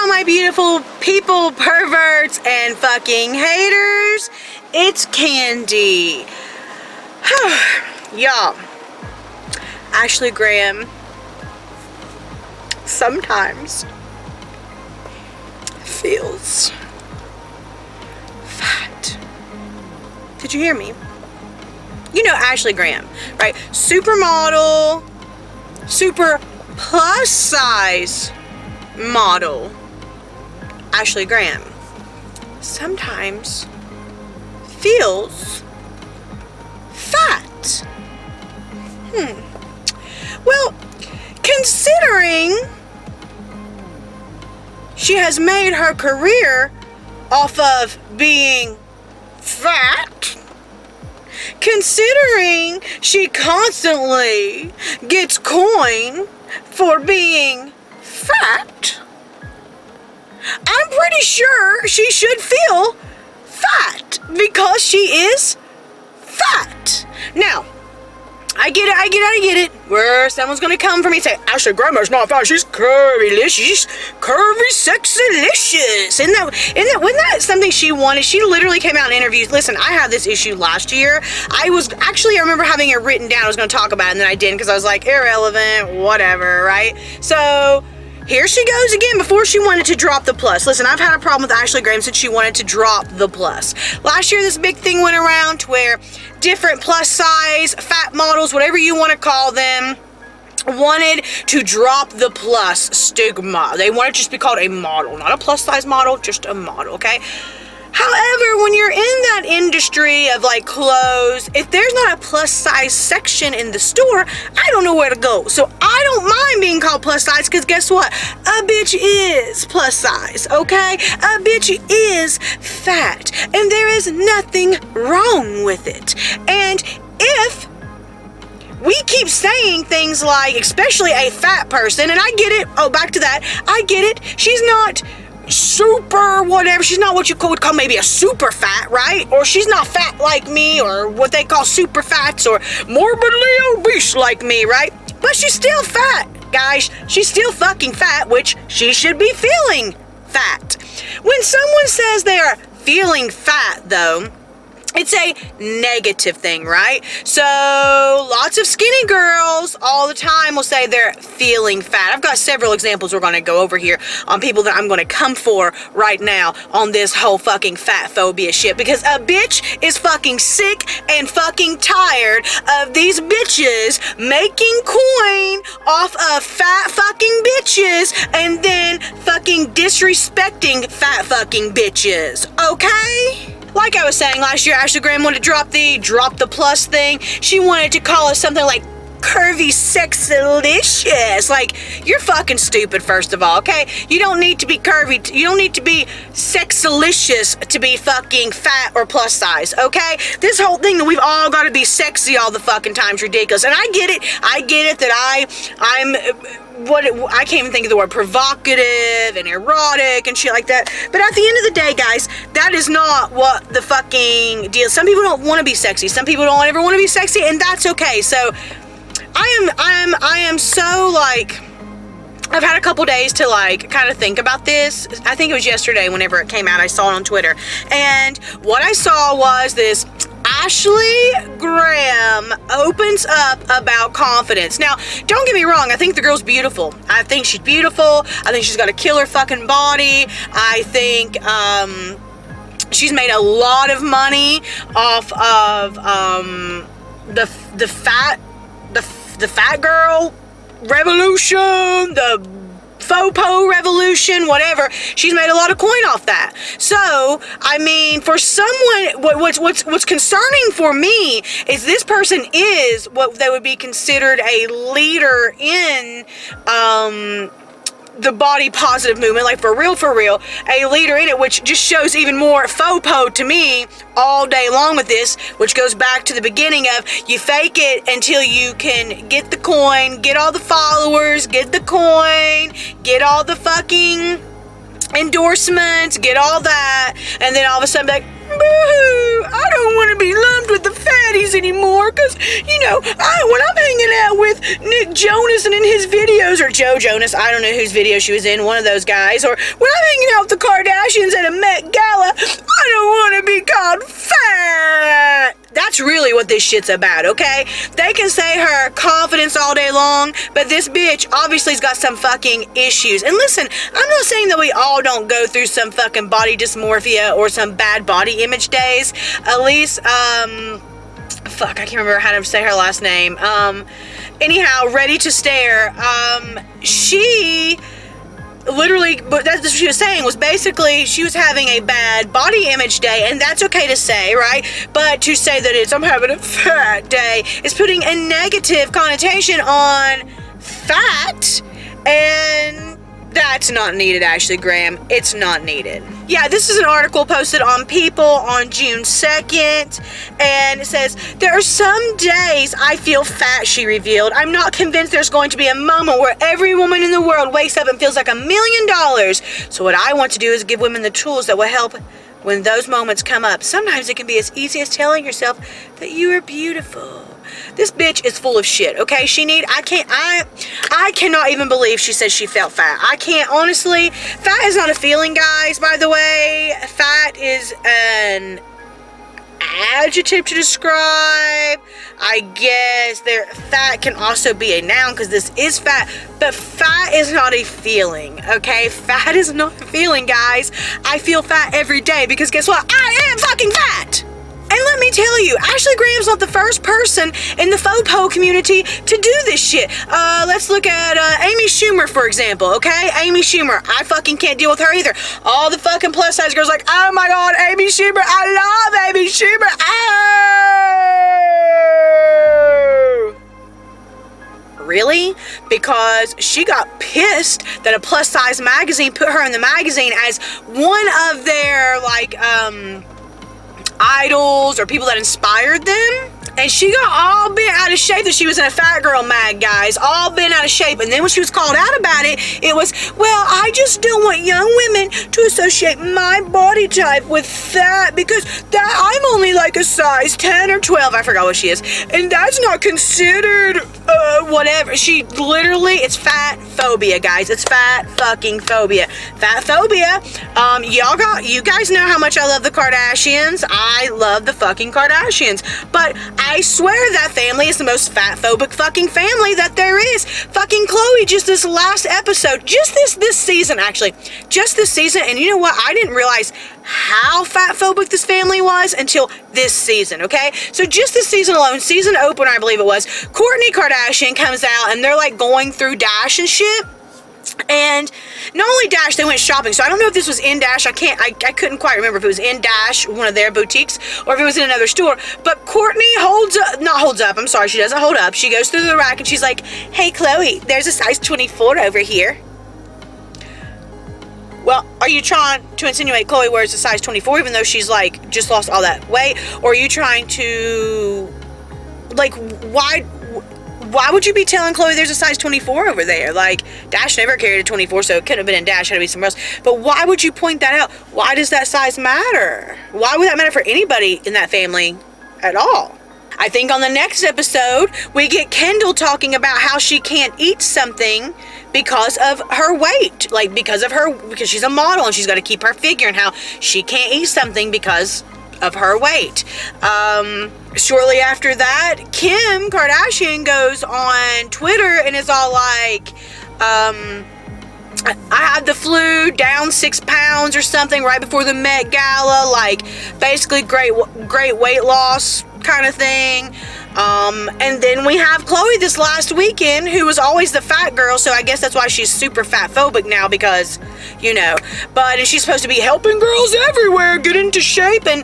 my beautiful people, perverts, and fucking haters. It's Kandi. Y'all, Ashley Graham sometimes feels fat. Did you hear me? You know Ashley Graham, right? Supermodel, super plus size model Ashley Graham sometimes feels fat. Well, considering she has made her career off of being fat, considering she constantly gets coin for being fat, I'm pretty sure she should feel fat because she is fat. Now, I get it. Where someone's gonna come for me and say, Ashley Graham's not fat, she's curvy-licious, she's curvy, sexy-licious. Wasn't that something she wanted? She literally came out in interviews. Listen, I had this issue last year. I remember having it written down. I was gonna talk about it, and then I didn't because I was like, irrelevant, whatever, right? So, here she goes again before she wanted to drop the plus. Listen, I've had a problem with Ashley Graham since she wanted to drop the plus. Last year, this big thing went around to where different plus size, fat models, whatever you want to call them, wanted to drop the plus stigma. They wanted to just be called a model, not a plus size model, just a model, okay? However, when you're in that industry of like clothes, if there's not a plus size section in the store, I don't know where to go. So I don't mind being called plus size because guess what? A bitch is plus size, okay? A bitch is fat and there is nothing wrong with it. And if we keep saying things like, especially a fat person, and I get it, back to that, I get it, she's not super whatever, she's not what you would call maybe a super fat, right? Or she's not fat like me, or what they call super fats, or morbidly obese like me, right? But she's still fat, guys. She's still fucking fat, which she should be feeling fat. When someone says they are feeling fat, though, it's a negative thing, right? So lots of skinny girls all the time will say they're feeling fat. I've got several examples we're going to go over here on people that I'm going to come for right now on this whole fucking fat phobia shit, because a bitch is fucking sick and fucking tired of these bitches making coin off of fat fucking bitches and then fucking disrespecting fat fucking bitches, okay? Like I was saying, last year, Ashley Graham wanted to drop the plus thing. She wanted to call us something like curvy, sexylicious. Like, you're fucking stupid, first of all, okay? You don't need to be curvy. You don't need to be sexylicious to be fucking fat or plus size, okay? This whole thing that we've all got to be sexy all the fucking time is ridiculous. And I get it that I'm I can't even think of the word provocative and erotic and shit like that. But at the end of the day, guys, that is not what the fucking deal. Some people don't want to be sexy. Some people don't ever want to be sexy, and that's okay. So I am so like, I've had a couple days to like kind of think about this. I think it was yesterday whenever it came out. I saw it on Twitter. And what I saw was this: Ashley Graham opens up about confidence. Now, don't get me wrong, I think the girl's beautiful. I think she's beautiful. I think she's got a killer fucking body. I think she's made a lot of money off of the fat girl revolution, the FOPO revolution, whatever. She's made a lot of coin off that. So, I mean, for someone, what's concerning for me is this person is what they would be considered a leader in the body positive movement, like for real, a leader in it, which just shows even more FOPO to me all day long with this, which goes back to the beginning of you fake it until you can get the coin, get all the followers, get the coin, get all the fucking endorsements, get all that, and then all of a sudden be like, boo-hoo, I don't want to be lumped with the fatties anymore, because, you know, when I'm hanging out with Nick Jonas and in his videos, or Joe Jonas, I don't know whose video she was in, one of those guys, or when I'm hanging out with the Kardashians at a Met Gala, I don't want to be called fat. That's really what this shit's about, okay? They can say her confidence all day long, but this bitch obviously has got some fucking issues. And listen, I'm not saying that we all don't go through some fucking body dysmorphia or some bad body image days. Elise, fuck, I can't remember how to say her last name. Anyhow, Ready to Stare, she literally, but that's what she was saying, was basically she was having a bad body image day, and that's okay to say, right? But to say that I'm having a fat day is putting a negative connotation on fat, and that's not needed, Ashley Graham. It's not needed. Yeah, this is an article posted on People on June 2nd, and it says, there are some days I feel fat, she revealed. I'm not convinced there's going to be a moment where every woman in the world wakes up and feels like $1 million. So what I want to do is give women the tools that will help when those moments come up. Sometimes it can be as easy as telling yourself that you are beautiful. This bitch is full of shit, okay? I cannot even believe she says she felt fat. I can't, honestly. Fat is not a feeling, guys, by the way. Fat is an adjective to describe. I guess fat can also be a noun, because this is fat, but fat is not a feeling, okay? Fat is not a feeling, guys. I feel fat every day, because guess what? I am fucking fat! And let me tell you, Ashley Graham's not the first person in the FOPO community to do this shit. Let's look at Amy Schumer, for example, okay? Amy Schumer, I fucking can't deal with her either. All the fucking plus size girls like, oh my god, Amy Schumer, I love Amy Schumer, oh! Really? Because she got pissed that a plus size magazine put her in the magazine as one of their, like, idols or people that inspired them, and she got all bent out of shape that she was in a fat girl mag, guys, all bent out of shape. And then when she was called out about it, it was, well, I just don't want young women to associate my body type with fat, because that I'm only like a size 10 or 12, I forgot what she is, and that's not considered whatever. She literally, it's fat phobia, guys. It's fat fucking phobia. Fat phobia. You guys know how much I love the Kardashians. I love the fucking Kardashians, but I swear that family is the most fat phobic fucking family that there is. Fucking Khloe, just this last episode, just this season, actually, just this season, and you know what? I didn't realize how fat phobic this family was until this season, okay? So just this season alone, season opener, I believe it was, Kourtney Kardashian comes out and they're like going through Dash and shit. And not only Dash, they went shopping. So I don't know if this was in Dash. I couldn't quite remember if it was in Dash, one of their boutiques, or if it was in another store. But Kourtney I'm sorry, she doesn't hold up. She goes through the rack and she's like, hey, Khloe, there's a size 24 over here. Well, are you trying to insinuate Khloe wears a size 24 even though she's like just lost all that weight? Or are you trying to, like, why would you be telling Khloe there's a size 24 over there? Like, Dash never carried a 24, so it couldn't have been in Dash, it had to be somewhere else. But why would you point that out? Why does that size matter? Why would that matter for anybody in that family at all? I think on the next episode, we get Kendall talking about how she can't eat something because of her weight. Like, because she's a model and she's got to keep her figure, and how she can't eat something because of her weight. Shortly after that, Kim Kardashian goes on Twitter and is all like, I had the flu, down 6 pounds or something right before the Met Gala, like basically great weight loss kind of thing. And then we have Khloe this last weekend, who was always the fat girl, so I guess that's why she's super fat phobic now, because, you know, and she's supposed to be helping girls everywhere get into shape and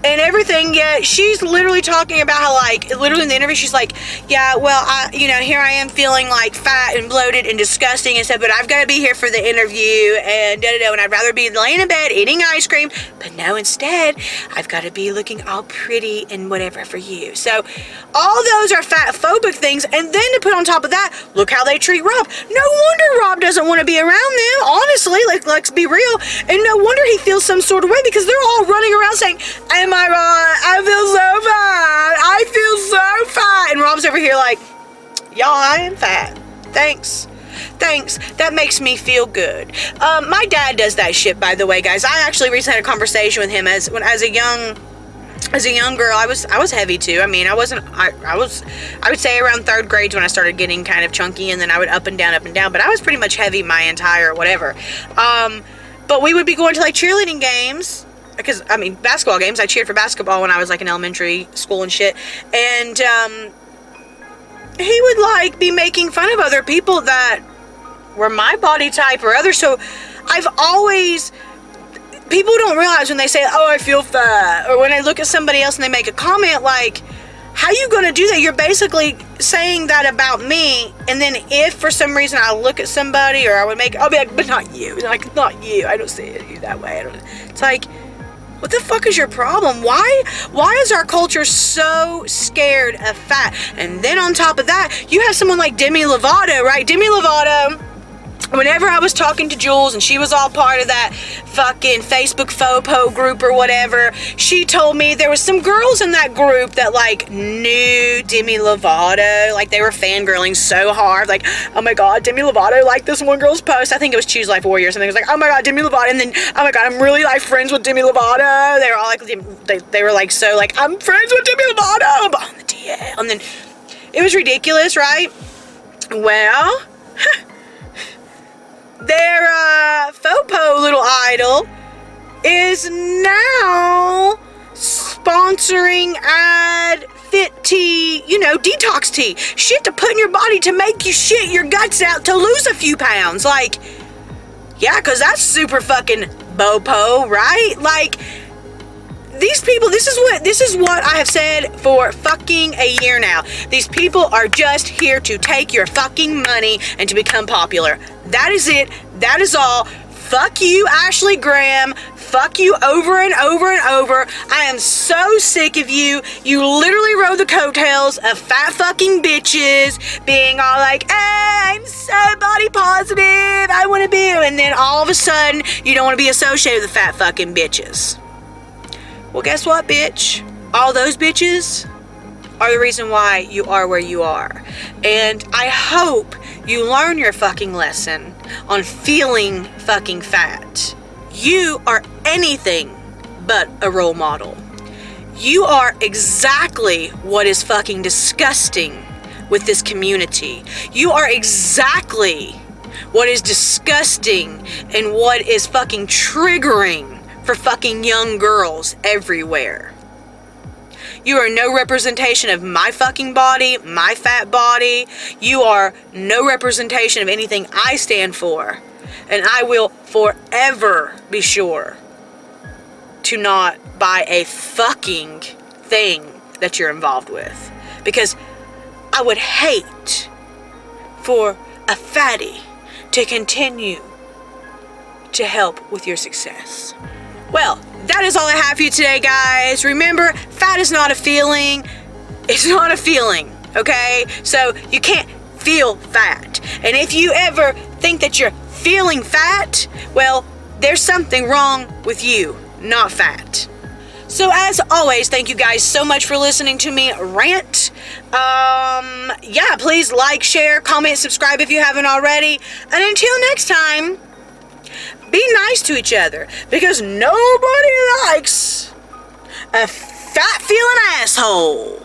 everything, yet she's literally talking about how, like, literally in the interview, she's like, yeah, well, here I am feeling like fat and bloated and disgusting and stuff, but I've got to be here for the interview and and I'd rather be laying in bed eating ice cream, But no, instead, I've got to be looking all pretty and whatever for you. So all those are fat phobic things. And then to put on top of that, look how they treat Rob. No wonder Rob doesn't want to be around them. Honestly, let's be real. And no wonder he feels some sort of way, because they're all running around saying, oh my God, I feel so fat. I feel so fat. And Rob's over here like, y'all, I am fat. Thanks. That makes me feel good. My dad does that shit, by the way, guys. I actually recently had a conversation with him as a young girl. I was heavy too. I mean, I would say around third grade when I started getting kind of chunky, and then I would up and down, but I was pretty much heavy my entire whatever. But we would be going to like cheerleading games, because I mean basketball games. I cheered for basketball when I was like in elementary school and shit. And he would like be making fun of other people that were my body type or others. So I've always, people don't realize when they say, oh, I feel fat, or when I look at somebody else and they make a comment like, how you gonna do that? You're basically saying that about me. And then if for some reason I look at somebody, or I'll be like, but not you, like, not you, I don't see it that way. It's like, what the fuck is your problem? Why is our culture so scared of fat? And then on top of that, you have someone like Demi Lovato, right? Demi Lovato, whenever I was talking to Jules and she was all part of that fucking Facebook FOPO group or whatever, she told me there was some girls in that group that like knew Demi Lovato, like they were fangirling so hard, like, oh my God, Demi Lovato liked this one girl's post. I think it was Choose Life Warrior or something. It was like, oh my God, Demi Lovato. And then, oh my God, I'm really like friends with Demi Lovato. They were all like, they were like, so like, I'm friends with Demi Lovato, but on the DL. And then it was ridiculous, right? Well, their FOPO little idol is now sponsoring fit tea, detox tea. Shit to put in your body to make you shit your guts out to lose a few pounds. Like, yeah, because that's super fucking bopo, right? Like, these people, this is what I have said for fucking a year now. These people are just here to take your fucking money and to become popular. That is it. That is all. Fuck you, Ashley Graham. Fuck you over and over and over. I am so sick of you. You literally rode the coattails of fat fucking bitches being all like, hey, I'm so body positive. I want to be. And then all of a sudden, you don't want to be associated with the fat fucking bitches. Well, guess what, bitch? All those bitches are the reason why you are where you are. And I hope you learn your fucking lesson on feeling fucking fat. You are anything but a role model. You are exactly what is fucking disgusting with this community. You are exactly what is disgusting and what is fucking triggering for fucking young girls everywhere. You are no representation of my fucking body, my fat body. You are no representation of anything I stand for. And I will forever be sure to not buy a fucking thing that you're involved with. Because I would hate for a fatty to continue to help with your success. Well, that is all I have for you today, guys. Remember, fat is not a feeling. It's not a feeling, okay? So you can't feel fat. And if you ever think that you're feeling fat, well, there's something wrong with you, not fat. So as always, thank you guys so much for listening to me rant. Yeah, please like, share, comment, subscribe if you haven't already. And until next time, be nice to each other, because nobody likes a fat feeling asshole.